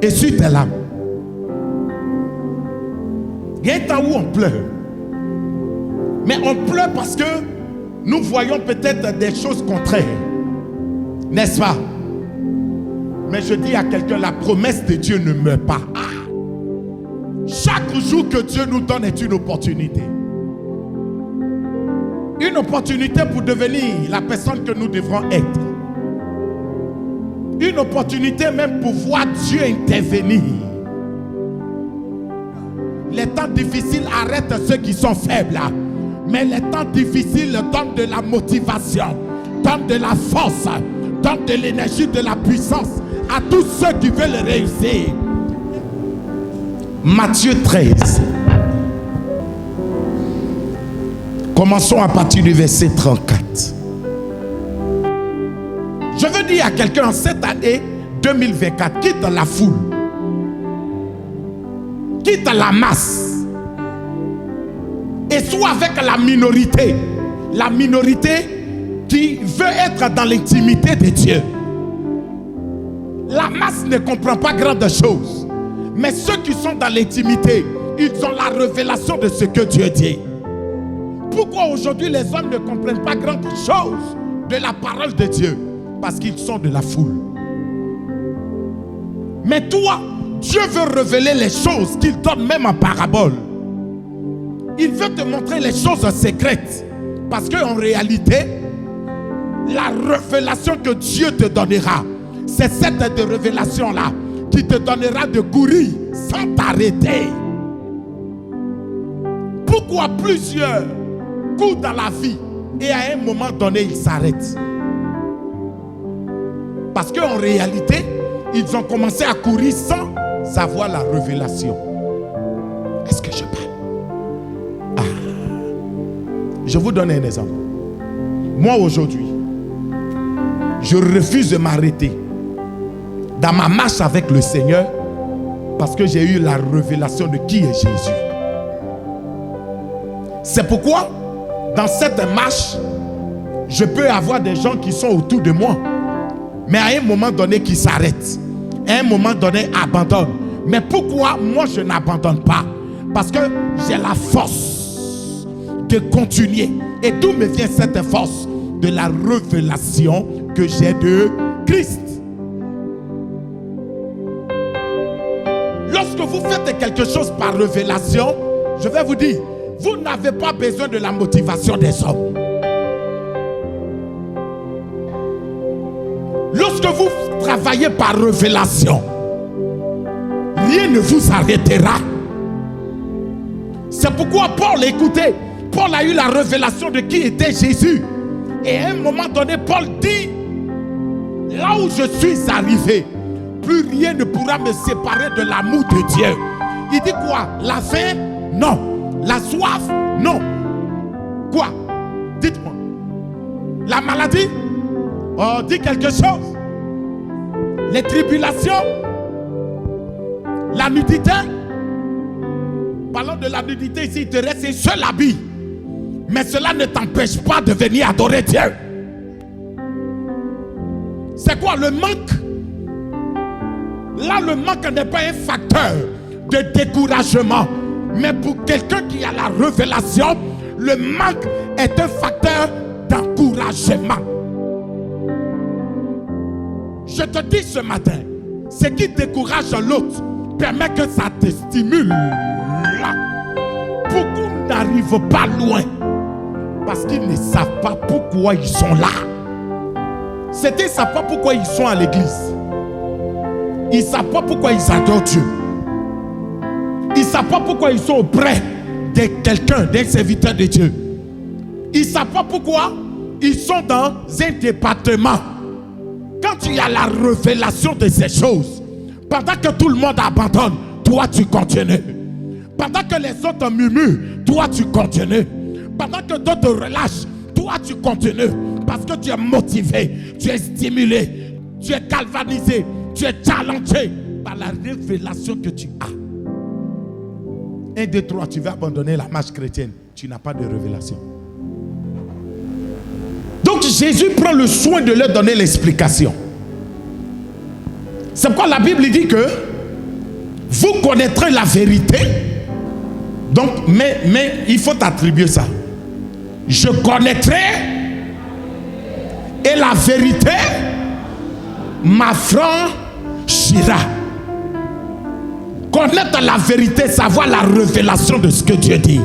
Essuie tes larmes. Il y a un temps où on pleure. Mais on pleure parce que nous voyons peut-être des choses contraires. N'est-ce pas? Mais je dis à quelqu'un, la promesse de Dieu ne meurt pas. Chaque jour que Dieu nous donne est une opportunité. Une opportunité pour devenir la personne que nous devrons être. Une opportunité même pour voir Dieu intervenir. Les temps difficiles arrêtent ceux qui sont faibles. Mais les temps difficiles donnent de la motivation, donnent de la force, donnent de l'énergie, de la puissance à tous ceux qui veulent réussir. Matthieu 13. Commençons à partir du verset 34. Je veux dire à quelqu'un, en cette année 2024, quitte la foule, quitte la masse et sois avec la minorité qui veut être dans l'intimité de Dieu. La masse ne comprend pas grande chose, mais ceux qui sont dans l'intimité, ils ont la révélation de ce que Dieu dit. Pourquoi aujourd'hui les hommes ne comprennent pas grande chose de la parole de Dieu? Parce qu'ils sont de la foule. Mais toi, Dieu veut révéler les choses qu'il donne même en parabole. Il veut te montrer les choses secrètes. Parce qu'en réalité, la révélation que Dieu te donnera, c'est cette révélation-là qui te donnera de courir sans t'arrêter. Pourquoi plusieurs courent dans la vie et à un moment donné, ils s'arrêtent? Parce qu'en réalité, ils ont commencé à courir sans savoir la révélation. Est-ce que je parle? Je vous donne un exemple. Moi aujourd'hui, je refuse de m'arrêter dans ma marche avec le Seigneur parce que j'ai eu la révélation de qui est Jésus. C'est pourquoi dans cette marche, je peux avoir des gens qui sont autour de moi, mais à un moment donné qui s'arrêtent, à un moment donné abandonnent. Mais pourquoi moi je n'abandonne pas? Parce que j'ai la force de continuer. Et d'où me vient cette force? De la révélation que j'ai de Christ. Lorsque vous faites quelque chose par révélation, je vais vous dire, vous n'avez pas besoin de la motivation des hommes. Lorsque vous travaillez par révélation, rien ne vous arrêtera. C'est pourquoi Paul, écoutez, Paul a eu la révélation de qui était Jésus. Et à un moment donné, Paul dit, là où je suis arrivé, plus rien ne pourra me séparer de l'amour de Dieu. Il dit quoi? La faim? Non. La soif? Non. Quoi? Dites-moi. La maladie? Oh, dis quelque chose. Les tribulations? La nudité? Parlons de la nudité ici, il te reste un seul habit. Mais cela ne t'empêche pas de venir adorer Dieu. C'est quoi le manque? Là, le manque n'est pas un facteur de découragement. Mais pour quelqu'un qui a la révélation, le manque est un facteur d'encouragement. Je te dis ce matin, ce qui décourage l'autre permet que ça te stimule. Beaucoup n'arrivent pas loin parce qu'ils ne savent pas pourquoi ils sont là. Ils ne savent pas pourquoi ils sont à l'église. Ils ne savent pas pourquoi ils adorent Dieu. Ils ne savent pas pourquoi ils sont auprès de quelqu'un, d'un serviteur de Dieu. Ils ne savent pas pourquoi ils sont dans un département. Quand tu as la révélation de ces choses, pendant que tout le monde abandonne, toi tu continues. Pendant que les autres murmurent, toi tu continues. Pendant que d'autres relâchent, toi tu continues. Parce que tu es motivé, tu es stimulé, tu es galvanisé, tu es challengé par la révélation que tu as. 1, 2, 3, tu vas abandonner la marche chrétienne. Tu n'as pas de révélation. Donc Jésus prend le soin de leur donner l'explication. C'est pourquoi la Bible dit que Vous connaîtrez la vérité. Donc, mais il faut attribuer ça. Je connaîtrai et la vérité m'affranchira. Connaître la vérité, savoir la révélation de ce que Dieu dit.